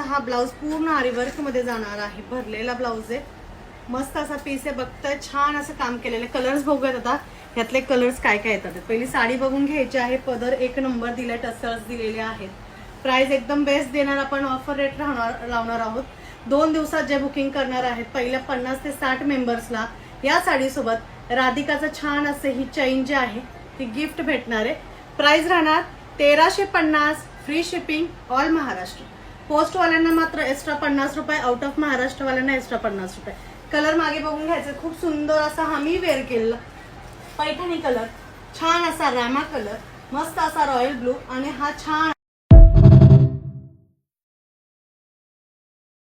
हा ब्लाऊज पूर्ण आरीवर्क मध्ये जाणार आहे, भरलेला ब्लाऊज आहे, मस्त असा पीस आहे. बघताय छान असं काम केलेलं आहे. कलर्स बघूयात आता यातले कलर्स काय काय येतात. पहिली साडी बघून घ्यायची आहे. पदर 1 नंबर दिलाय, टसल्स दिलेले आहेत. प्राइस एकदम बेस्ट देणार आपण, ऑफर रेट लावणार आहोत. 2 दिवसात जे बुकिंग करणार आहेत पहिल्या 50 ते 60 मेंबर्सला या साडीसोबत राधिकाचं छान असं ही चैन जी आहे ती गिफ्ट भेटणार आहे. प्राइस राहणार 1350, फ्री शिपिंग ऑल महाराष्ट्र. पोस्टवाल्यांना मात्र एक्स्ट्रा 50 रुपये, आउट ऑफ महाराष्ट्रवाल्यांना एक्स्ट्रा 50 रुपये. कलर मागे बघून घ्यायचं. खूप सुंदर असा हा मी वेअर केलेला पैठणी कलर, छान असा रामा कलर, मस्त असा रॉयल ब्लू आणि हा छान